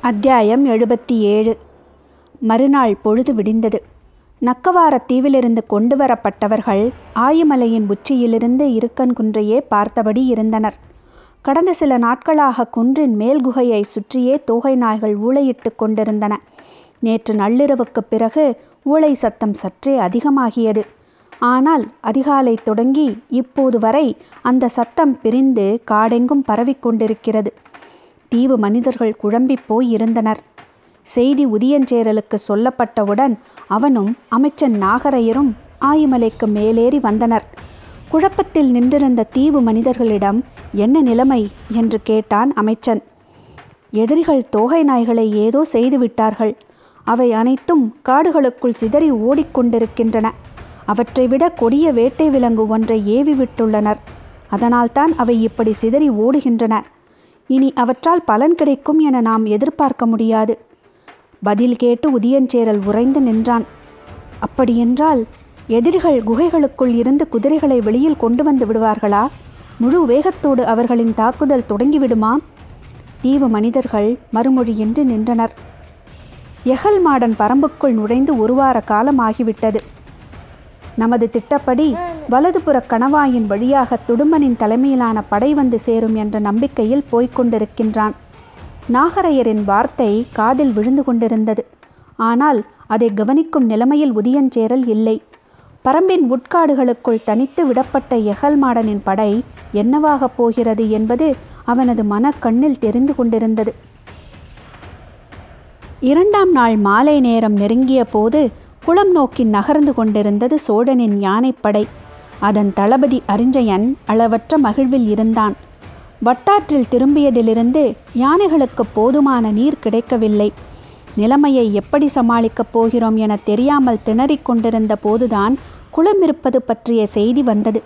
அத்தியாயம் 77. மறுநாள் பொழுது விடிந்தது. நக்கவாரத் தீவிலிருந்து கொண்டு வரப்பட்டவர்கள் ஆயிமலையின் உச்சியிலிருந்து இருக்கன் குன்றையே பார்த்தபடி இருந்தனர். கடந்த சில நாட்களாக குன்றின் மேல் குகையை சுற்றியே தோகை நாய்கள் ஊளையிட்டு கொண்டிருந்தன. நேற்று நள்ளிரவுக்குப் பிறகு ஊளை சத்தம் சற்றே அதிகமாகியது. ஆனால் அதிகாலை தொடங்கி இப்போது வரை அந்த சத்தம் பிரிந்து காடெங்கும் பரவிக்கொண்டிருக்கிறது. தீவு மனிதர்கள் குழம்பிப் போய் இருந்தனர். செய்தி உதியஞ்சேரலுக்கு சொல்லப்பட்டவுடன் அவனும் அமைச்சன் நாகரையரும் ஆயிமலைக்கு மேலேறி வந்தனர். குழப்பத்தில் நின்றிருந்த தீவு மனிதர்களிடம் என்ன நிலைமை என்று கேட்டான் அமைச்சன். எதிரிகள் தோகை நாய்களை ஏதோ செய்துவிட்டார்கள். அவை அனைத்தும் காடுகளுக்குள் சிதறி ஓடிக்கொண்டிருக்கின்றன. அவற்றை விட கொடிய வேட்டை விலங்கு ஒன்றை ஏவி விட்டுள்ளனர். அதனால்தான் அவை இப்படி சிதறி ஓடுகின்றன. இனி அவற்றால் பலன் கிடைக்கும் என நாம் எதிர்பார்க்க முடியாது. பதில் கேட்டு உதியஞ்சேரல் உறைந்து நின்றான். அப்படியென்றால் எதிரிகள் குகைகளுக்குள் இருந்து குதிரைகளை வெளியில் கொண்டு வந்து விடுவார்களா? முழு வேகத்தோடு அவர்களின் தாக்குதல் தொடங்கிவிடுமா? தீவு மனிதர்கள் மறுமொழியின்றி நின்றனர். எகல் மாடன் பரம்புக்குள் நுழைந்து ஒரு வார காலம் ஆகிவிட்டது. நமது திட்டப்படி வலதுபுற கணவாயின் வழியாக துடும்பனின் தலைமையிலான படை வந்து சேரும் என்ற நம்பிக்கையில் போய்கொண்டிருக்கின்றான். நாகரையரின் வார்த்தை காதில் விழுந்து கொண்டிருந்தது. ஆனால் அதை கவனிக்கும் நிலைமையில் உதியஞ்சேரல் இல்லை. பரம்பின் உட்காடுகளுக்குள் தனித்து விடப்பட்ட எகல் மாடனின் படை என்னவாகப் போகிறது என்பது அவனது மனக்கண்ணில் தெரிந்து கொண்டிருந்தது. 2ஆம் நாள் மாலை நேரம் நெருங்கிய போது குளம் நோக்கி நகர்ந்து கொண்டிருந்தது சோழனின் யானைப்படை. அதன் தளபதி அரிஞ்சயன் அளவற்ற மகிழ்வில் இருந்தான். வட்டாற்றில் திரும்பியதிலிருந்து யானைகளுக்கு போதுமான நீர் கிடைக்கவில்லை. நிலைமையை எப்படி சமாளிக்கப் போகிறோம் என தெரியாமல் திணறிக் கொண்டிருந்த போதுதான் குளம் இருப்பது பற்றிய செய்தி வந்தது.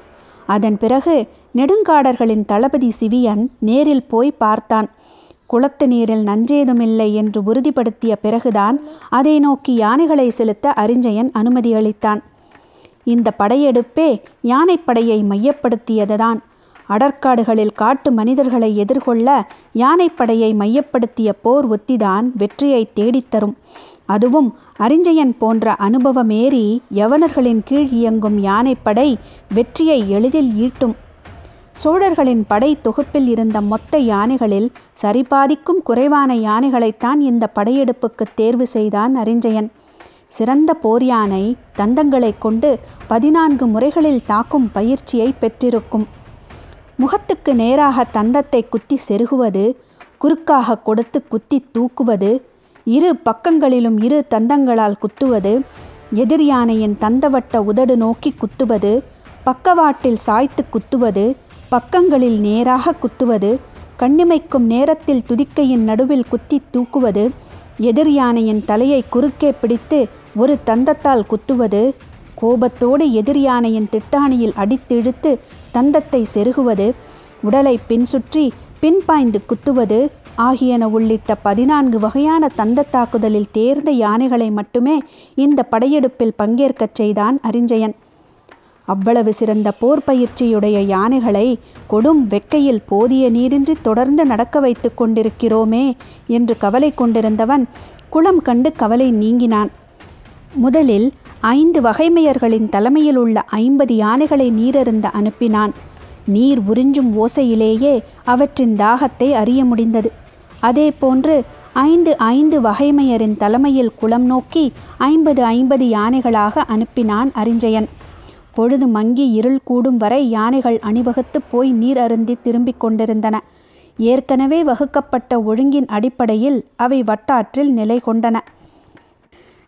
அதன் பிறகு நெடுங்காடர்களின் தளபதி சிவியன் நேரில் போய் பார்த்தான். குளத்து நீரில் நஞ்சேதுமில்லை என்று உறுதிப்படுத்திய பிறகுதான் அதை நோக்கி யானைகளை செலுத்த அரிஞ்சயன் அனுமதி அளித்தான். இந்த படையெடுப்பே யானைப்படையை மையப்படுத்தியதுதான். அடற்காடுகளில் காட்டு மனிதர்களை எதிர்கொள்ள யானைப்படையை மையப்படுத்திய போர் உத்திதான் வெற்றியை தேடித்தரும். அதுவும் அரிஞ்சயன் போன்ற அனுபவமேறி யவனர்களின் கீழ் இயங்கும் யானைப்படை வெற்றியை எளிதில் ஈட்டும். சோழர்களின் படை தொகுப்பில் இருந்த மொத்த யானைகளில் சரிபாதிக்கும் குறைவான யானைகளைத்தான் இந்த படையெடுப்புக்கு தேர்வு செய்தான் அரிஞ்சயன். சிறந்த போர் யானை தந்தங்களை கொண்டு 14 முறைகளில் தாக்கும் பயிற்சியை பெற்றிருக்கும். முகத்துக்கு நேராக தந்தத்தை குத்தி செருகுவது, குறுக்காக கொடுத்து குத்தி தூக்குவது, இரு பக்கங்களிலும் இரு தந்தங்களால் குத்துவது, எதிர் யானையின் தந்தவட்ட உதடு நோக்கி குத்துவது, பக்கவாட்டில் சாய்த்து குத்துவது, பக்கங்களில் நேராக குத்துவது, கண்ணிமைக்கும் நேரத்தில் துதிக்கையின் நடுவில் குத்தி தூக்குவது, எதிர் யானையின் தலையை குறுக்கே பிடித்து ஒரு தந்தத்தால் குத்துவது, கோபத்தோடு எதிர் யானையின் திட்டாணியில் அடித்திழுத்து தந்தத்தை செருகுவது, உடலை பின்சுற்றி பின்பாய்ந்து குத்துவது ஆகியன உள்ளிட்ட 14 வகையான தந்த தாக்குதலில் தேர்ந்த யானைகளை மட்டுமே இந்த படையெடுப்பில் பங்கேற்கச் செய்தான் அரிஞ்சயன். அவ்வளவு சிறந்த போர் பயிற்சியுடைய யானைகளை கொடும் வெக்கையில் போதிய நீரின்றி தொடர்ந்து நடக்க வைத்து கொண்டிருக்கிறோமே என்று கவலை கொண்டிருந்தவன் குளம் கண்டு கவலை நீங்கினான். முதலில் 5 வகைமையர்களின் தலைமையில் உள்ள 50 யானைகளை நீரருந்த அனுப்பினான். நீர் உறிஞ்சும் ஓசையிலேயே அவற்றின் தாகத்தை அறிய முடிந்தது. அதே போன்று 5 வகைமையரின் தலைமையில் குளம் நோக்கி 50 யானைகளாக அனுப்பினான் அரிஞ்சயன். பொழுது மங்கி இருள் கூடும் வரை யானைகள் அணிவகுத்து போய் நீர் அருந்தி திரும்பிக் கொண்டிருந்தன. ஏற்கனவே வகுக்கப்பட்ட ஒழுங்கின் அடிப்படையில் அவை வட்டாற்றில் நிலை கொண்டன.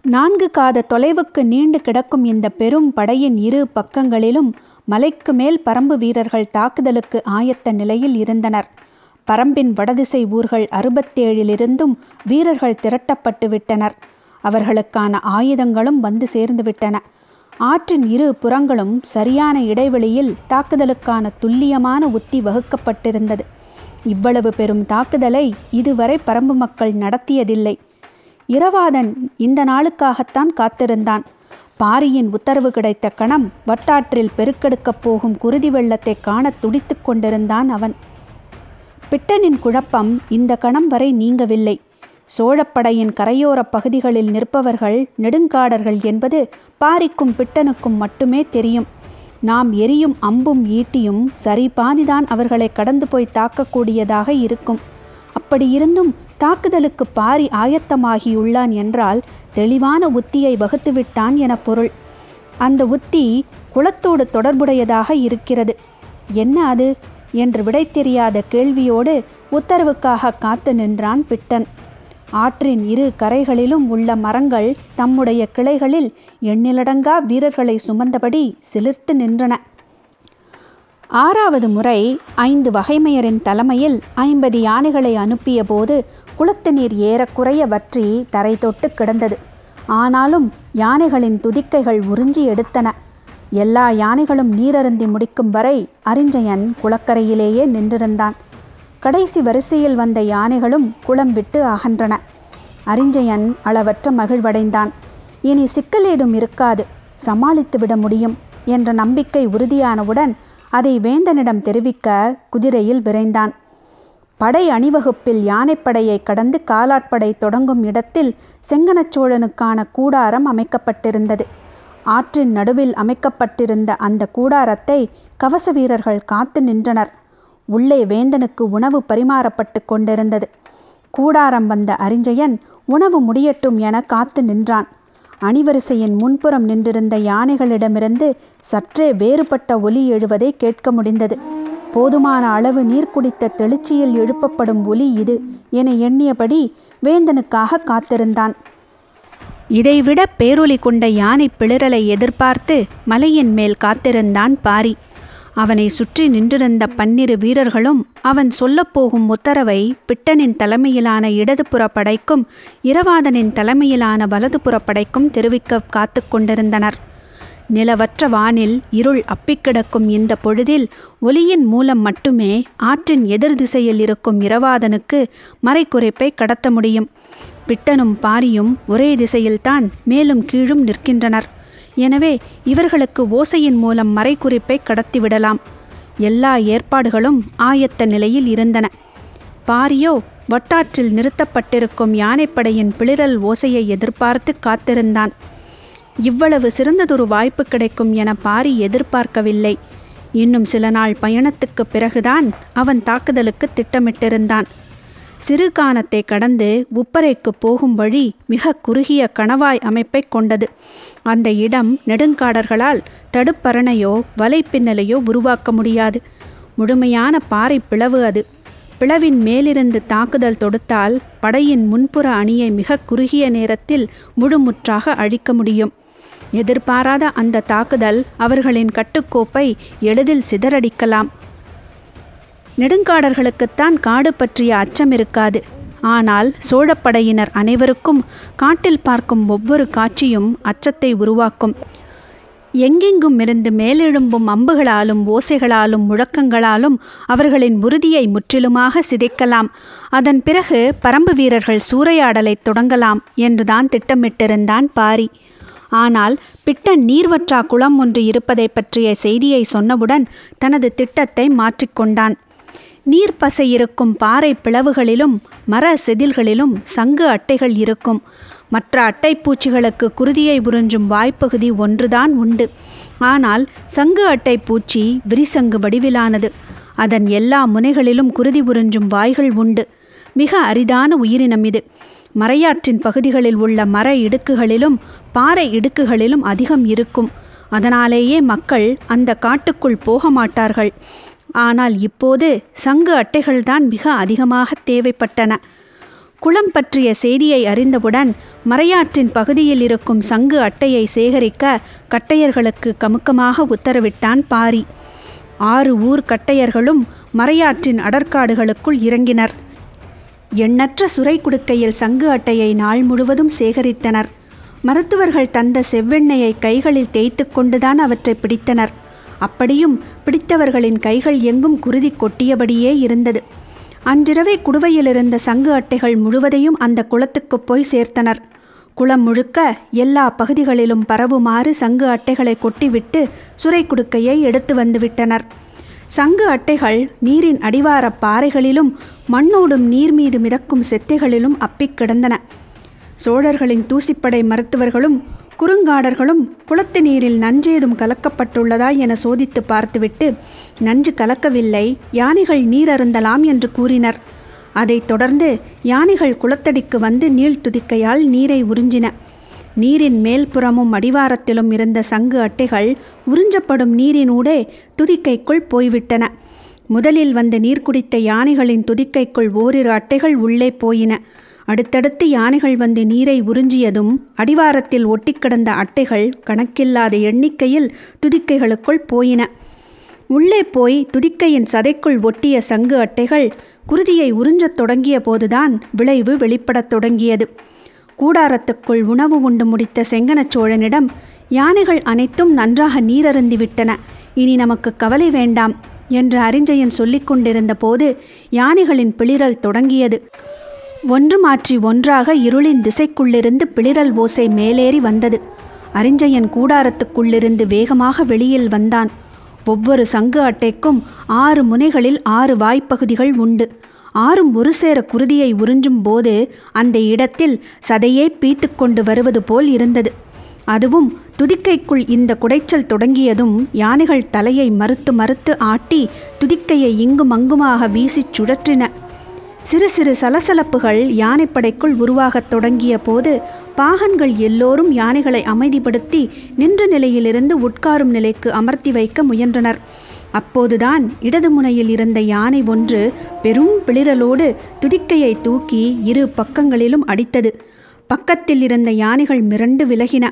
4 காத தொலைவுக்கு நீண்டு கிடக்கும் இந்த பெரும் படையின் இரு பக்கங்களிலும் மலைக்கு மேல் பரம்பு வீரர்கள் தாக்குதலுக்கு ஆயத்த நிலையில் இருந்தனர். பரம்பின் வடதிசை ஊர்கள் 67லிருந்தும் வீரர்கள் திரட்டப்பட்டு விட்டனர். அவர்களுக்கான ஆயுதங்களும் வந்து சேர்ந்து விட்டன. ஆற்றின் இரு புறங்களும் சரியான இடைவெளியில் தாக்குதலுக்கான துல்லியமான உத்தி வகுக்கப்பட்டிருந்தது. இவ்வளவு பெரும் தாக்குதலை இதுவரை பரம்பு மக்கள் நடத்தியதில்லை. இரவாதன் இந்த நாளுக்காகத்தான் காத்திருந்தான். பாரியின் உத்தரவு கிடைத்த கணம் வட்டாற்றில் பெருக்கெடுக்கப் போகும் குருதி வெள்ளத்தை காண துடித்து கொண்டிருந்தான் அவன். பிட்டனின் குழப்பம் இந்த கணம் வரை நீங்கவில்லை. சோழப்படையின் கரையோரப் பகுதிகளில் நிற்பவர்கள் நெடுங்காடர்கள் என்பது பாரிக்கும் பிட்டனுக்கும் மட்டுமே தெரியும். நாம் எரியும் அம்பும் ஈட்டியும் சரி பாதிதான் அவர்களை கடந்து போய் தாக்கக்கூடியதாக இருக்கும். அப்படியிருந்தும் தாக்குதலுக்கு பாரி ஆயத்தமாகியுள்ளான் என்றால் தெளிவான உத்தியை வகுத்துவிட்டான் என பொருள். அந்த உத்தி குலத்தோடு தொடர்புடையதாக இருக்கிறது. என்ன அது என்று விடை தெரியாத கேள்வியோடு உத்தரவுக்காக காத்து நின்றான் பிட்டன். ஆற்றின் இரு கரைகளிலும் உள்ள மரங்கள் தம்முடைய கிளைகளில் எண்ணிலடங்கா வீரர்களை சுமந்தபடி சிலிர்த்து நின்றன. 6வது முறை 5 வகைமையரின் தலைமையில் 50 யானைகளை அனுப்பிய போது குளத்து நீர் ஏறக்குறைய வற்றி தரை தொட்டு கிடந்தது. ஆனாலும் யானைகளின் துதிக்கைகள் உறிஞ்சி எடுத்தன. எல்லா யானைகளும் நீரருந்தி முடிக்கும் வரை அரிஞ்சயன் குளக்கரையிலேயே நின்றிருந்தான். கடைசி வரிசையில் வந்த யானைகளும் குளம் விட்டு அகன்றன. அரிஞ்சயன் அளவற்ற மகிழ்வடைந்தான். இனி சிக்கல் ஏதும் இருக்காது, சமாளித்துவிட முடியும் என்ற நம்பிக்கை உறுதியானவுடன் அதை வேந்தனிடம் தெரிவிக்க குதிரையில் விரைந்தான். படை அணிவகுப்பில் யானைப்படையை கடந்து காலாட்படை தொடங்கும் இடத்தில் செங்கனச்சோழனுக்கான கூடாரம் அமைக்கப்பட்டிருந்தது. ஆற்றின் நடுவில் அமைக்கப்பட்டிருந்த அந்த கூடாரத்தை கவச வீரர்கள் காத்து நின்றனர். உள்ளே வேந்தனுக்கு உணவு பரிமாறப்பட்டு கொண்டிருந்தது. கூடாரம் வந்த அரிஞ்சயன் உணவு முடியட்டும் என காத்து நின்றான். அணிவரிசையின் முன்புறம் நின்றிருந்த யானைகளிடமிருந்து சற்றே வேறுபட்ட ஒலி எழுவதை கேட்க முடிந்தது. போதுமான அளவு நீர் குடித்த தெளிச்சியில் எழுப்பப்படும் ஒலி இது என எண்ணியபடி வேந்தனுக்காக காத்திருந்தான். இதைவிட பேரொலி கொண்ட யானை பிளிரலை எதிர்பார்த்து மலையின் மேல் காத்திருந்தான் பாரி. அவனை சுற்றி நின்றிருந்த 12 வீரர்களும் அவன் சொல்லப்போகும் உத்தரவை பிட்டனின் தலைமையிலான இடதுபுற படைக்கும் இரவாதனின் தலைமையிலான வலதுபுற படைக்கும் தெரிவிக்க காத்து கொண்டிருந்தனர். நிலவற்ற வானில் இருள் அப்பிக்கிடக்கும் இந்த பொழுதில் ஒலியின் மூலம் மட்டுமே ஆற்றின் எதிர் திசையில் இருக்கும் இரவாதனுக்கு மறைக்குறைப்பை கடத்த முடியும். பிட்டனும் பாரியும் ஒரே திசையில்தான் மேலும் கீழும் நிற்கின்றனர். எனவே இவர்களுக்கு ஓசையின் மூலம் மறைக்குறிப்பை கடத்திவிடலாம். எல்லா ஏற்பாடுகளும் ஆயத்த நிலையில் இருந்தன. பாரியோ வட்டாற்றில் நிறுத்தப்பட்டிருக்கும் யானைப்படையின் பிளிரல் ஓசையை எதிர்பார்த்து காத்திருந்தான். இவ்வளவு சிறந்ததொரு வாய்ப்பு கிடைக்கும் என பாரி எதிர்பார்க்கவில்லை. இன்னும் சில நாள் பயணத்துக்கு பிறகுதான் அவன் தாக்குதலுக்கு திட்டமிட்டிருந்தான். சிறுகானத்தை கடந்து உப்பரைக்கு போகும் வழி மிக குறுகிய கணவாய் அமைப்பை கொண்டது. அந்த இடம் நெடுங்காடர்களால் தடுப்பரணையோ வலைப்பின்னலையோ உருவாக்க முடியாது. முழுமையான பாறை பிளவு அது. பிளவின் மேலிருந்து தாக்குதல் தொடுத்தால் படையின் முன்புற அணியை மிக குறுகிய நேரத்தில் முழுமுற்றாக அழிக்க முடியும். எதிர்பாராத அந்த தாக்குதல் அவர்களின் கட்டுக்கோப்பை எளிதில் சிதறடிக்கலாம். நெடுங்காடர்களுக்குத்தான் காடு பற்றிய அச்சம் இருக்காது. ஆனால் சோழப்படையினர் அனைவருக்கும் காட்டில் பார்க்கும் ஒவ்வொரு காட்சியும் அச்சத்தை உருவாக்கும். எங்கெங்கும் இருந்து மேலெழும்பும் அம்புகளாலும் ஓசைகளாலும் முழக்கங்களாலும் அவர்களின் உறுதியை முற்றிலுமாக சிதைக்கலாம். அதன் பிறகு பரம்பு வீரர்கள் சூறையாடலை தொடங்கலாம் என்றுதான் திட்டமிட்டிருந்தான் பாரி. ஆனால் பிட்டன் நீர்வற்றா குளம் ஒன்று இருப்பதை பற்றிய செய்தியை சொன்னவுடன் தனது திட்டத்தை மாற்றிக்கொண்டான். நீர்ப்பசை இருக்கும் பாறை பிளவுகளிலும் மர செதில்களிலும் சங்கு அட்டைகள் இருக்கும். மற்ற அட்டைப்பூச்சிகளுக்கு குருதியை உறிஞ்சும் வாய்ப்பகுதி ஒன்றுதான் உண்டு. ஆனால் சங்கு அட்டை பூச்சி விரிசங்கு வடிவிலானது. அதன் எல்லா முனைகளிலும் குருதி உறிஞ்சும் வாய்கள் உண்டு. மிக அரிதான உயிரினம் இது. மறையாற்றின் பகுதிகளில் உள்ள மர இடுக்குகளிலும் பாறை இடுக்குகளிலும் அதிகம் இருக்கும். அதனாலேயே மக்கள் அந்த காட்டுக்குள் போக மாட்டார்கள். ஆனால் இப்போது சங்கு அட்டைகள்தான் மிக அதிகமாக தேவைப்பட்டன. குளம் பற்றிய செய்தியை அறிந்தவுடன் மறையாற்றின் பகுதியில் இருக்கும் சங்கு அட்டையை சேகரிக்க கட்டையர்களுக்கு கமுக்கமாக உத்தரவிட்டான் பாரி. 6 ஊர் கட்டையர்களும் மறையாற்றின் அடற்காடுகளுக்குள் இறங்கினர். எண்ணற்ற சுரை குடுக்கையில் சங்கு அட்டையை நாள் முழுவதும் சேகரித்தனர். மருத்துவர்கள் தந்த செவ்வெண்ணெயை கைகளில் தேய்த்து கொண்டுதான் அவற்றை பிடித்தனர். அப்படியும் பிடித்தவர்களின் கைகள் எங்கும் குருதி கொட்டியபடியே இருந்தது. அன்றிரவே குடுவையில் இருந்த சங்கு அட்டைகள் முழுவதையும் அந்த குளத்துக்கு போய் சேர்த்தனர். குளம் முழுக்க எல்லா பகுதிகளிலும் பரவுமாறு சங்கு அட்டைகளை கொட்டிவிட்டு சுரை குடுக்கையை எடுத்து வந்து விட்டனர். சங்கு அட்டைகள் நீரின் அடிவார பாறைகளிலும் மண்ணோடும் நீர் மீது மிதக்கும் செத்தைகளிலும் அப்பிக் கிடந்தன. சோழர்களின் தூசிப்படை மருத்துவர்களும் குறுங்காடர்களும் குளத்து நீரில் நஞ்சேதும் கலக்கப்பட்டுள்ளதா என சோதித்து பார்த்துவிட்டு நஞ்சு கலக்கவில்லை, யானைகள் நீர் அருந்தலாம் என்று கூறினர். அதைத் தொடர்ந்து யானைகள் குளத்தடிக்கு வந்து நீள் துதிக்கையால் நீரை உறிஞ்சின. நீரின் மேல்புறமும் அடிவாரத்திலும் இருந்த சங்கு அட்டைகள் உறிஞ்சப்படும் நீரினூடே துதிக்கைக்குள் போய்விட்டன. முதலில் வந்து நீர் குடித்த யானைகளின் துதிக்கைக்குள் ஓரிரு அட்டைகள் உள்ளே போயின. அடுத்தடுத்து யானைகள் வந்து நீரை உறிஞ்சியதும் அடிவாரத்தில் ஒட்டி கிடந்த அட்டைகள் கணக்கில்லாத எண்ணிக்கையில் துதிக்கைகளுக்குள் போயின. உள்ளே போய் துதிக்கையின் சதைக்குள் ஒட்டிய சங்கு அட்டைகள் குருதியை உறிஞ்சத் தொடங்கிய போதுதான் விளைவு வெளிப்படத் தொடங்கியது. கூடாரத்துக்குள் உணவு உண்டு முடித்த செங்கனச் சோழனிடம், யானைகள் அனைத்தும் நன்றாக நீரருந்திவிட்டன, இனி நமக்கு கவலை வேண்டாம் என்று அரிஞ்சயன் சொல்லிக் கொண்டிருந்த போது யானைகளின் பிளிரல் தொடங்கியது. ஒன்று மாற்றி ஒன்றாக இருளின் திசைக்குள்ளிருந்து பிளிரல் ஓசை மேலேறி வந்தது. அரிஞ்சயன் கூடாரத்துக்குள்ளிருந்து வேகமாக வெளியில் வந்தான். ஒவ்வொரு சங்கு அட்டைக்கும் 6 முனைகளில் 6 வாய்ப்பகுதிகள் உண்டு. 6ம் ஒரு சேர குருதியை உறிஞ்சும் போது அந்த இடத்தில் சதையே பீத்து கொண்டு வருவது போல் இருந்தது. அதுவும் துதிக்கைக்குள் இந்த குடைச்சல் தொடங்கியதும் யானைகள் தலையை மறுத்து மறுத்து ஆட்டி துதிக்கையை இங்கும் அங்குமாக வீசிச் சுழற்றின. சிறு சிறு சலசலப்புகள் யானைப்படைக்குள் உருவாகத் தொடங்கிய போது பாகன்கள் எல்லோரும் யானைகளை அமைதிப்படுத்தி நின்ற நிலையிலிருந்து உட்காரும் நிலைக்கு அமர்த்தி வைக்க முயன்றனர். அப்போதுதான் இடது முனையில் இருந்த யானை ஒன்று பெரும் பிளிரலோடு துதிக்கையை தூக்கி 2 பக்கங்களிலும் அடித்தது. பக்கத்தில் இருந்த யானைகள் மிரண்டு விலகின.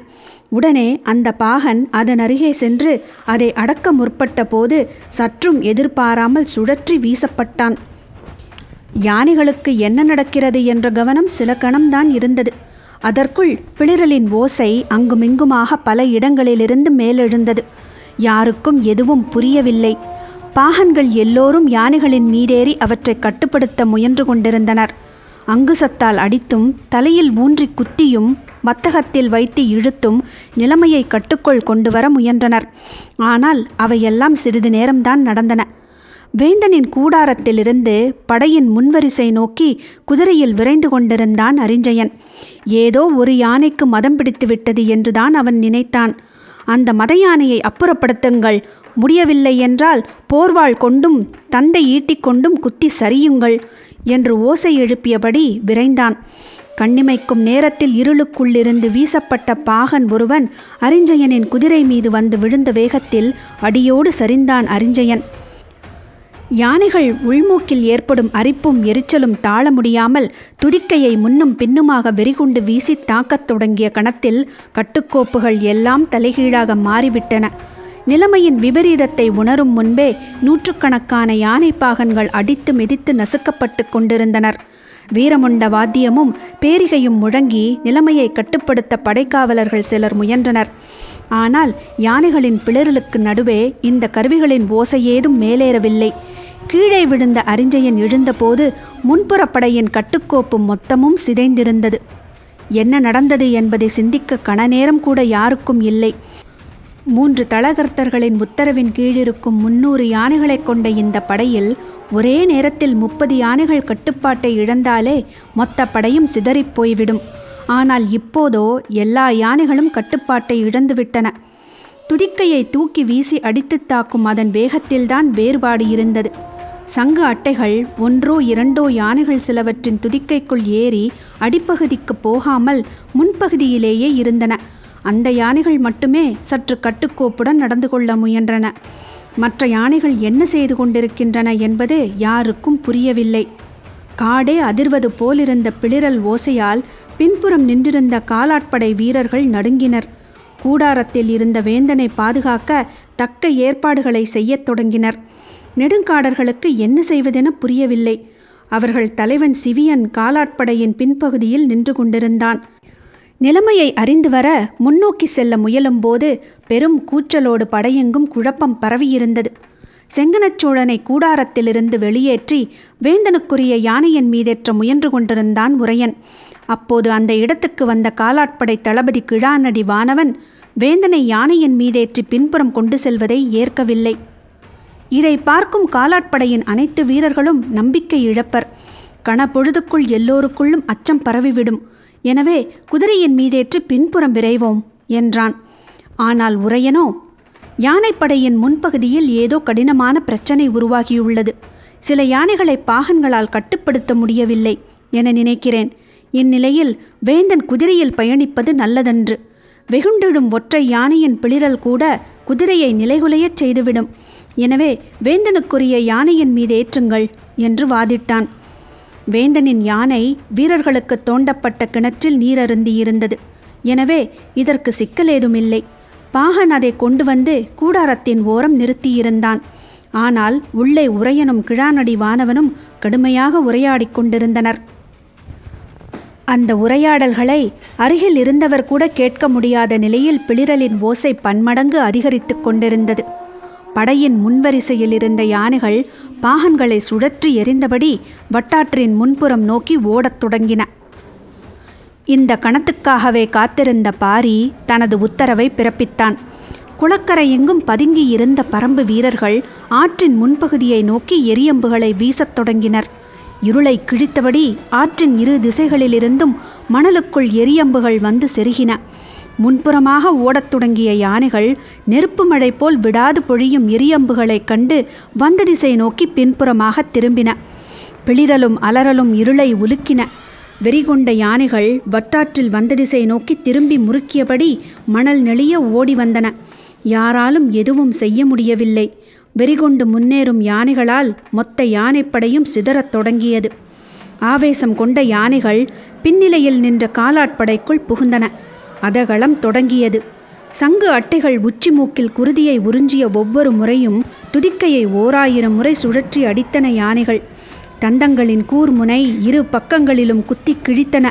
உடனே அந்த பாகன் அதன் அருகே சென்று அதை அடக்க முற்பட்ட போது சற்றும் எதிர்பாராமல் சுழற்றி வீசப்பட்டான். யானைகளுக்கு என்ன நடக்கிறது என்ற கவனம் சில கணம்தான் இருந்தது. அதற்குள் பிளிரலின் ஓசை அங்குமிங்குமாக பல இடங்களிலிருந்து மேலெழுந்தது. யாருக்கும் எதுவும் புரியவில்லை. பாகன்கள் எல்லோரும் யானைகளின் மீதேறி அவற்றை கட்டுப்படுத்த முயன்று கொண்டிருந்தனர். அங்குசத்தால் அடித்தும் தலையில் ஊன்றி குத்தியும் மத்தகத்தில் வைத்து இழுத்தும் நிலைமையை கட்டுக்குள் கொண்டு வர முயன்றனர். ஆனால் அவையெல்லாம் சிறிது நேரம்தான் நடந்தன. வேந்தனின் கூடாரத்திலிருந்து படையின் முன்வரிசை நோக்கி குதிரையில் விரைந்து கொண்டிருந்தான் அரிஞ்சயன். ஏதோ ஒரு யானைக்கு மதம் பிடித்து விட்டது என்றுதான் அவன் நினைத்தான். அந்த மத யானையை அப்புறப்படுத்துங்கள், முடியவில்லை என்றால் போர்வாள் கொண்டும் தந்தை ஈட்டிக்கொண்டும் குத்தி சரியுங்கள் என்று ஓசை எழுப்பியபடி விரைந்தான். கண்ணிமைக்கும் நேரத்தில் இருளுக்குள்ளிருந்து வீசப்பட்ட பாகன் ஒருவன் அரிஞ்சயனின் குதிரை மீது வந்து விழுந்த வேகத்தில் அடியோடு சரிந்தான் அரிஞ்சயன். யானைகள் உள்மூக்கில் ஏற்படும் அரிப்பும் எரிச்சலும் தாழ முடியாமல் துதிக்கையை முன்னும் பின்னுமாக வெறிகுண்டு வீசி தாக்கத் தொடங்கிய கணத்தில் கட்டுக்கோப்புகள் எல்லாம் தலைகீழாக மாறிவிட்டன. நிலைமையின் விபரீதத்தை உணரும் முன்பே நூற்றுக்கணக்கான யானை பாகன்கள் அடித்து மிதித்து நசுக்கப்பட்டு கொண்டிருந்தனர். வீரமுண்ட வாத்தியமும் பேரிகையும் முழங்கி நிலைமையை கட்டுப்படுத்த படைக்காவலர்கள் சிலர் முயன்றனர். ஆனால் யானைகளின் பிளறலுக்கு நடுவே இந்த கருவிகளின் ஓசையேதும் மேலேறவில்லை. கீழே விழுந்த அரிஞ்சயன் எழுந்தபோது முன்புறப்படையின் கட்டுக்கோப்பு மொத்தமும் சிதைந்திருந்தது. என்ன நடந்தது என்பதை சிந்திக்க கணநேரம் கூட யாருக்கும் இல்லை. 3 தளகர்த்தர்களின் உத்தரவின் கீழிருக்கும் 300 யானைகளை கொண்ட இந்த படையில் ஒரே நேரத்தில் 30 யானைகள் கட்டுப்பாட்டை இழந்தாலே மொத்த படையும் சிதறிப் போய்விடும். ஆனால் இப்போதோ எல்லா யானைகளும் கட்டுப்பாட்டை இழந்துவிட்டன. துதிக்கையை தூக்கி வீசி அடித்து தாக்கும் அதன் வேகத்தில்தான் வேறுபாடு இருந்தது. சங்கு அட்டைகள் 1 2 யானைகள் சிலவற்றின் துதிக்கைக்குள் ஏறி அடிப்பகுதிக்கு போகாமல் முன்பகுதியிலேயே இருந்தன. அந்த யானைகள் மட்டுமே சற்று கட்டுக்கோப்புடன் நடந்து கொள்ள முயன்றன. மற்ற யானைகள் என்ன செய்து கொண்டிருக்கின்றன என்பது யாருக்கும் புரியவில்லை. காடே அதிர்வது போலிருந்த பிளிரல் ஓசையால் பின்புறம் நின்றிருந்த காலாட்படை வீரர்கள் நடுங்கினர். கூடாரத்தில் இருந்த வேந்தனை பாதுகாக்க தக்க ஏற்பாடுகளை செய்யத் தொடங்கினர். நெடுங்காடர்களுக்கு என்ன செய்வதென புரியவில்லை. அவர்கள் தலைவன் சிவியன் காலாட்படையின் பின்பகுதியில் நின்று கொண்டிருந்தான். நிலைமையை அறிந்து வர முன்னோக்கி செல்ல முயலும்போது பெரும் கூச்சலோடு படையெங்கும் குழப்பம் பரவியிருந்தது. செங்கனச்சோழனை கூடாரத்திலிருந்து வெளியேற்றி வேந்தனுக்குரிய யானையின் மீதேற்ற முயன்று கொண்டிருந்தான் உரையன். அப்போது அந்த இடத்துக்கு வந்த காலாட்படை தளபதி கிழாநடி வானவன் வேந்தனை யானையின் மீதேற்றி பின்புறம் கொண்டு செல்வதை ஏற்கவில்லை. இதை பார்க்கும் காலாட்படையின் அனைத்து வீரர்களும் நம்பிக்கை இழப்பர். கணப்பொழுதுக்குள் எல்லோருக்குள்ளும் அச்சம் பரவிவிடும். எனவே குதிரையின் மீதேற்றி பின்புறம் விரைவோம் என்றான். ஆனால் உரையனோ, யானைப்படையின் முன்பகுதியில் ஏதோ கடினமான பிரச்சனை உருவாகியுள்ளது. சில யானைகளை பாகன்களால் கட்டுப்படுத்த முடியவில்லை என நினைக்கிறேன். இந்நிலையில் வேந்தன் குதிரையில் பயணிப்பது நல்லதன்று. வெகுண்டிடும் ஒற்றை யானையின் பிளிரல் கூட குதிரையை நிலைகுலையச் செய்துவிடும். எனவே வேந்தனுக்குரிய யானையின் மீது ஏற்றுங்கள் என்று வாதிட்டான். வேந்தனின் யானை வீரர்களுக்கு தோண்டப்பட்ட கிணற்றில் நீரருந்தியிருந்தது. எனவே இதற்கு சிக்கல் ஏதுமில்லை. பாகன் அதை கொண்டு வந்து கூடாரத்தின் ஓரம் நிறுத்தியிருந்தான். ஆனால் உள்ளே உரையனும் கிழானடி வானவனும் கடுமையாக உரையாடிக் கொண்டிருந்தனர். அந்த உரையாடல்களை அருகில் இருந்தவர் கூட கேட்க முடியாத நிலையில் பிளிரலின் ஓசை பன்மடங்கு அதிகரித்து கொண்டிருந்தது. படையின் முன்வரிசையில் இருந்த யானைகள் பாகன்களை சுழற்றி எறிந்தபடி வட்டாற்றின் முன்புறம் நோக்கி ஓடத் தொடங்கின. இந்த கணத்துக்காகவே காத்திருந்த பாரி தனது உத்தரவை பிறப்பித்தான். குளக்கரை எங்கும் பதுங்கி இருந்த பரம்பு வீரர்கள் ஆற்றின் முன்பகுதியை நோக்கி எரியம்புகளை வீசத் தொடங்கினர். இருளை கிழித்தபடி ஆற்றின் இரு திசைகளிலிருந்தும் மணலுக்குள் எரியம்புகள் வந்து செருகின. முன்புறமாக ஓடத் தொடங்கிய யானைகள் நெருப்பு மழை போல் விடாது பொழியும் எரியம்புகளைக் கண்டு வந்த திசை நோக்கி பின்புறமாக திரும்பின. பிளிரலும் அலறலும் இருளை உலுக்கின. வெறிகொண்ட யானைகள் வட்டாற்றில் வந்த திசை நோக்கி திரும்பி முறுக்கியபடி மணல் நெளிய ஓடி வந்தன. யாராலும் எதுவும் செய்ய முடியவில்லை. வெறிகொண்டு முன்னேறும் யானைகளால் மொத்த யானைப்படையும் சிதறத் தொடங்கியது. ஆவேசம் கொண்ட யானைகள் பின்னிலையில் நின்ற காலாட்படைக்குள் புகுந்தன. அதகளம் தொடங்கியது. சங்கு அட்டைகள் உச்சி மூக்கில் குருதியை உறிஞ்சிய ஒவ்வொரு முறையும் துதிக்கையை 1000 முறை சுழற்றி அடித்தன யானைகள். தந்தங்களின் கூர்முனை இரு பக்கங்களிலும் குத்தி கிழித்தன.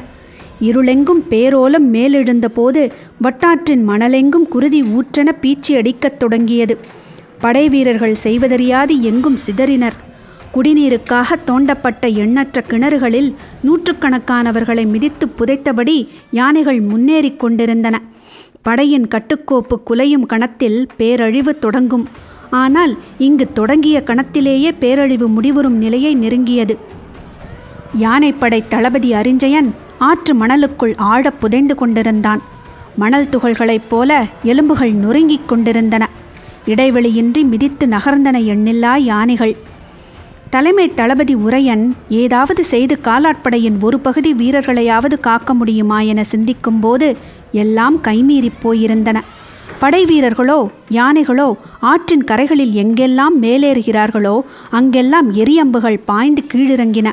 இருளெங்கும் பேரோலம் மேலெழுந்த போது வட்டாற்றின் மணலெங்கும் குருதி ஊற்றென பீச்சி அடிக்கத் தொடங்கியது. படை வீரர்கள் செய்வதறியாது எங்கும் சிதறினர். குடிநீருக்காக தோண்டப்பட்ட எண்ணற்ற கிணறுகளில் நூற்றுக்கணக்கானவர்களை மிதித்து புதைத்தபடி யானைகள் முன்னேறி கொண்டிருந்தன. படையின் கட்டுக்கோப்பு குலையும் கணத்தில் பேரழிவு தொடங்கும். ஆனால் இங்கு தொடங்கிய கணத்திலேயே பேரழிவு முடிவுறும் நிலையை நெருங்கியது. யானைப்படை தளபதி அரிஞ்சயன் ஆற்று மணலுக்குள் ஆழ புதைந்து கொண்டிருந்தான். மணல் துகள்களைப் போல எலும்புகள் நொறுங்கிக் கொண்டிருந்தன. இடைவெளியின்றி மிதித்து நகர்ந்தன எண்ணில்லா யானைகள். தலைமை தளபதி உரையன் ஏதாவது செய்து காலாட்படையின் ஒரு பகுதி வீரர்களையாவது காக்க முடியுமா என சிந்திக்கும் போது எல்லாம் கைமீறிப் போயிருந்தன. படை வீரர்களோ யானைகளோ ஆற்றின் கரைகளில் எங்கெல்லாம் மேலேறுகிறார்களோ அங்கெல்லாம் எரியம்புகள் பாய்ந்து கீழிறங்கின.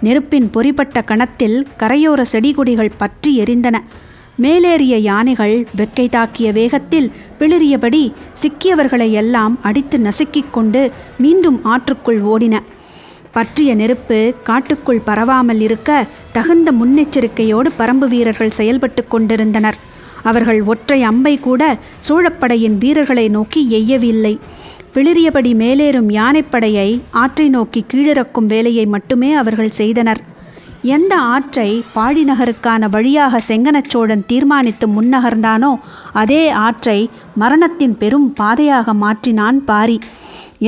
நெருப்பின் பொறிப்பட்ட கணத்தில் கரையோர செடிகொடிகள் பற்றி எரிந்தன. மேலேறிய யானைகள் வெக்கை தாக்கிய வேகத்தில் பிளிறியபடி சிக்கியவர்களை எல்லாம் அடித்து நசுக்கிக் கொண்டு மீண்டும் ஆற்றுக்குள் ஓடின. பற்றிய நெருப்பு காட்டுக்குள் பரவாமல் இருக்க தகுந்த முன்னெச்சரிக்கையோடு பரம்பு வீரர்கள் செயல்பட்டு கொண்டிருந்தனர். அவர்கள் ஒற்றை அம்பை கூட சோழப்படையின் வீரர்களை நோக்கி எய்யவில்லை. பிளிறியபடி மேலேறும் யானைப்படையை ஆற்றை நோக்கி கீழிறக்கும் வேலையை மட்டுமே அவர்கள் செய்தனர். எந்த ஆற்றை பாழிநகருக்கான வழியாக செங்கனச்சோழன் தீர்மானித்து முன்னகர்ந்தானோ அதே ஆற்றை மரணத்தின் பெரும் பாதையாக மாற்றினான் பாரி.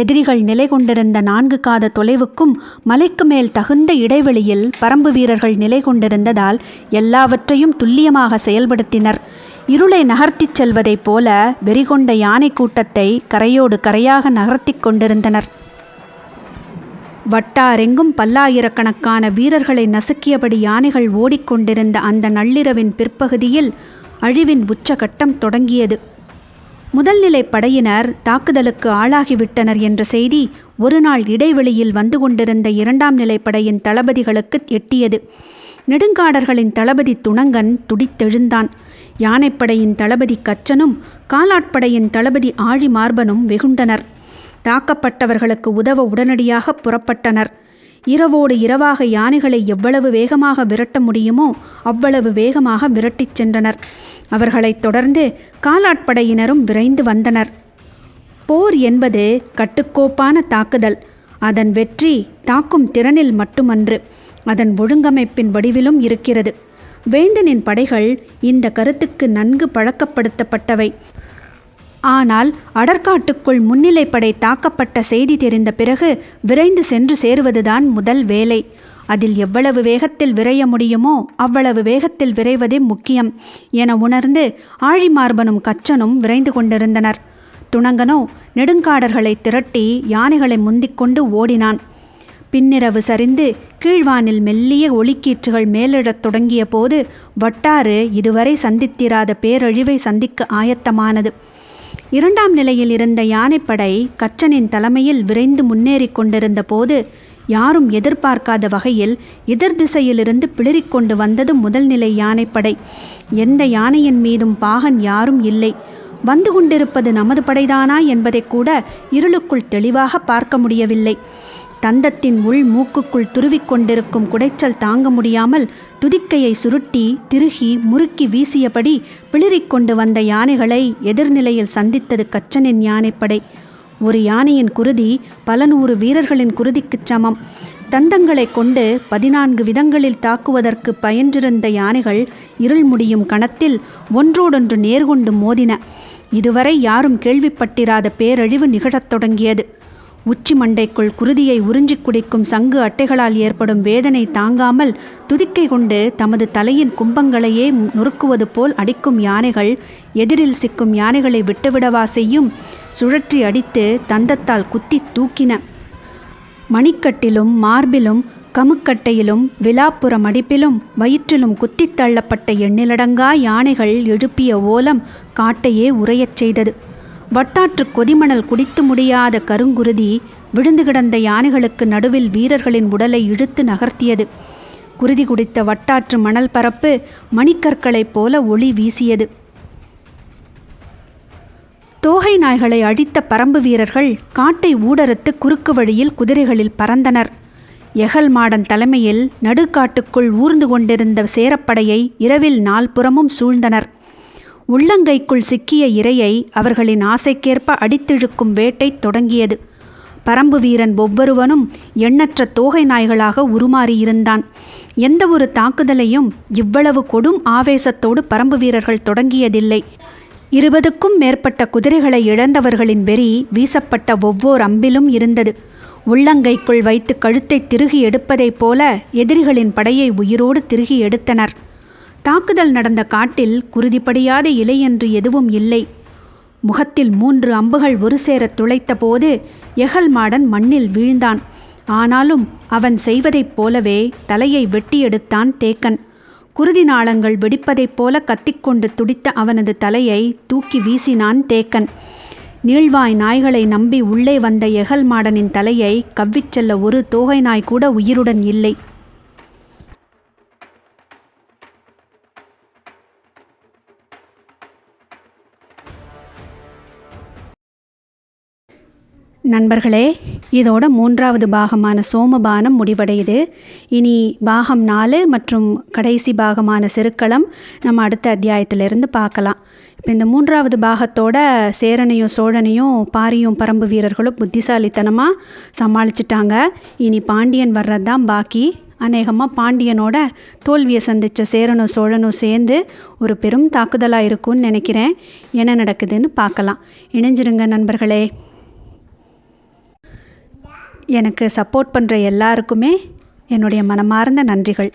எதிரிகள் நிலை கொண்டிருந்த 4 காத தொலைவுக்கும் மலைக்கு மேல் தகுந்த இடைவெளியில் பரம்பு வீரர்கள் நிலை கொண்டிருந்ததால் எல்லாவற்றையும் துல்லியமாக செயல்படுத்தினர். இருளை நகர்த்திச் செல்வதைப் போல வெறிகொண்ட யானை கூட்டத்தை கரையோடு கரையாக நகர்த்தி கொண்டிருந்தனர். வட்டாரெங்கும் பல்லாயிரக்கணக்கான வீரர்களை நசுக்கியபடி யானைகள் ஓடிக்கொண்டிருந்த அந்த நள்ளிரவின் பிற்பகுதியில் அழிவின் உச்சகட்டம் தொடங்கியது. முதல்நிலை படையினர் தாக்குதலுக்கு ஆளாகிவிட்டனர் என்ற செய்தி ஒரு நாள் இடைவெளியில் வந்து கொண்டிருந்த 2ஆம் நிலை படையின் தளபதிகளுக்கு எட்டியது. நெடுங்காடர்களின் தளபதி துணங்கன் துடித்தெழுந்தான். யானைப்படையின் தளபதி கச்சனும் காலாட்படையின் தளபதி ஆழிமார்பனும் வெகுண்டனர். தாக்கப்பட்டவர்களுக்கு உதவ உடனடியாக புறப்பட்டனர். இரவோடு இரவாக யானைகளை எவ்வளவு வேகமாக விரட்ட முடியுமோ அவ்வளவு வேகமாக விரட்டிச் சென்றனர். அவர்களைத் தொடர்ந்து காலாட்படையினரும் விரைந்து வந்தனர். போர் என்பது கட்டுக்கோப்பான தாக்குதல். அதன் வெற்றி தாக்கும் திறனில் மட்டுமன்று, அதன் ஒழுங்கமைப்பின் வடிவிலும் இருக்கிறது. வேந்தனின் படைகள் இந்த கருத்துக்கு நன்கு பழக்கப்படுத்தப்பட்டவை. ஆனால் அடற்காட்டுக்குள் முன்னிலைப்படை தாக்கப்பட்ட செய்தி தெரிந்த பிறகு விரைந்து சென்று சேருவதுதான் முதல் வேலை. அதில் எவ்வளவு வேகத்தில் விரைய முடியுமோ அவ்வளவு வேகத்தில் விரைவதே முக்கியம் என உணர்ந்து ஆழிமார்பனும் கச்சனும் விரைந்து கொண்டிருந்தனர். துணங்கனோ நெடுங்காடர்களை திரட்டி யானைகளை முந்திக்கொண்டு ஓடினான். பின்னிரவு சரிந்து கீழ்வானில் மெல்லிய ஒளிக்கீற்றுகள் மேலிடத் தொடங்கிய போது வட்டாறு இதுவரை சந்தித்திராத பேரழிவை சந்திக்க ஆயத்தமானது. 2ஆம் நிலையில் இருந்த யானைப்படை கச்சனின் தலைமையில் விரைந்து முன்னேறி கொண்டிருந்த போது யாரும் எதிர்பார்க்காத வகையில் எதிர் திசையிலிருந்து பிளிரிக்கொண்டு வந்தது முதல் நிலை யானைப்படை. எந்த யானையின் மீதும் பாகன் யாரும் இல்லை. வந்து கொண்டிருப்பது நமது படைதானா என்பதை கூட இருளுக்குள் தெளிவாக பார்க்க முடியவில்லை. தந்தத்தின் உள் மூக்குக்குள் துருவிக்கொண்டிருக்கும் குடைச்சல் தாங்க முடியாமல் துதிக்கையை சுருட்டி திருகி முறுக்கி வீசியபடி பிளிரிக்கொண்டு வந்த யானைகளை எதிர்நிலையில் சந்தித்தது கச்சனின் யானைப்படை. ஒரு யானையின் குருதி பல 100 வீரர்களின் குருதிக்குச் சமம். தந்தங்களை கொண்டு 14 விதங்களில் தாக்குவதற்கு பயின்றிருந்த யானைகள் இருள் முடியும் கணத்தில் ஒன்றோடொன்று நேர்கொண்டு மோதின. இதுவரை யாரும் கேள்விப்பட்டிராத பேரழிவு நிகழத் தொடங்கியது. உச்சி மண்டைக்குள் குருதியை உறிஞ்சிக் குடிக்கும் சங்கு அட்டைகளால் ஏற்படும் வேதனை தாங்காமல் துதிக்கை கொண்டு தமது தலையின் கும்பங்களையே நொறுக்குவது போல் அடிக்கும் யானைகள் எதிரில் சிக்கும் யானைகளை விட்டுவிடவா செய்யும்? சுழற்றி அடித்து தந்தத்தால் குத்தி தூக்கின. மணிக்கட்டிலும் மார்பிலும் கமுக்கட்டையிலும் விலாப்புற மடிப்பிலும் வயிற்றிலும் குத்தித் தள்ளப்பட்ட எண்ணிலடங்கா யானைகள் எழுப்பிய ஓலம் காட்டையே உறையச் செய்தது. வட்டாற்று கொதிமணல் குடித்து முடியாத கருங்குருதி விழுந்து கிடந்த யானைகளுக்கு நடுவில் வீரர்களின் உடலை இழுத்து நகர்த்தியது. குருதி குடித்த வட்டாற்று மணல் பரப்பு மணிக்கற்களைப் போல ஒளி வீசியது. தோகை நாய்களை அழித்த பரம்பு வீரர்கள் காட்டை ஊடறுத்து குறுக்கு வழியில் குதிரைகளில் பறந்தனர். எகல் மாடன் தலைமையில் நடுக்காட்டுக்குள் ஊர்ந்து கொண்டிருந்த சேரப்படையை இரவில் 4 புறமும் சூழ்ந்தனர். உள்ளங்கைக்குள் சிக்கிய இரையை அவர்களின் ஆசைக்கேற்ப அடித்திழுக்கும் வேட்டை தொடங்கியது. பரம்பு வீரன் ஒவ்வொருவனும் எண்ணற்ற தோகை நாய்களாக உருமாறியிருந்தான். எந்த ஒரு தாக்குதலையும் இவ்வளவு கொடும் ஆவேசத்தோடு பரம்பு வீரர்கள் தொடங்கியதில்லை. 20க்கும் மேற்பட்ட குதிரைகளை இழந்தவர்களின் வெறி வீசப்பட்ட ஒவ்வொரு அம்பிலும் இருந்தது. உள்ளங்கைக்குள் வைத்து கழுத்தை திருகி எடுப்பதைப் போல எதிரிகளின் படையை உயிரோடு திருகி எடுத்தனர். தாக்குதல் நடந்த காட்டில் குருதிப்படியாத இலை என்று எதுவும் இல்லை. முகத்தில் 3 அம்புகள் ஒரு சேர துளைத்த போது எகல் மாடன் மண்ணில் வீழ்ந்தான். ஆனாலும் அவன் செய்வதைப் போலவே தலையை வெட்டி எடுத்தான் தேக்கன். குருதி நாளங்கள் வெடிப்பதைப் போல கத்திக்கொண்டு துடித்த அவனது தலையை தூக்கி வீசினான் தேக்கன். நீள்வாய் நாய்களை நம்பி உள்ளே வந்த எகல் மாடனின் தலையை கவ்விச் செல்ல ஒரு தோகை நாய் கூட உயிருடன் இல்லை. நண்பர்களே, இதோட 3வது பாகமான சோமபானம் முடிவடையுது. இனி பாகம் 4 மற்றும் கடைசி பாகமான செருக்களம் நம்ம அடுத்த அத்தியாயத்திலிருந்து பார்க்கலாம். இப்போ இந்த 3வது பாகத்தோட சேரனையும் சோழனையும் பாரியும் பரம்பு வீரர்களும் புத்திசாலித்தனமாக சமாளிச்சிட்டாங்க. இனி பாண்டியன் வர்றது தான் பாக்கி. அநேகமாக பாண்டியனோட தோல்வியை சந்தித்த சேரனும் சோழனும் சேர்ந்து ஒரு பெரும் தாக்குதலாக இருக்கும்னு நினைக்கிறேன். என்ன நடக்குதுன்னு பார்க்கலாம். இணைஞ்சிருங்க நண்பர்களே. எனக்கு சப்போர்ட் பண்ணுற எல்லாருக்குமே என்னுடைய மனமார்ந்த நன்றிகள்.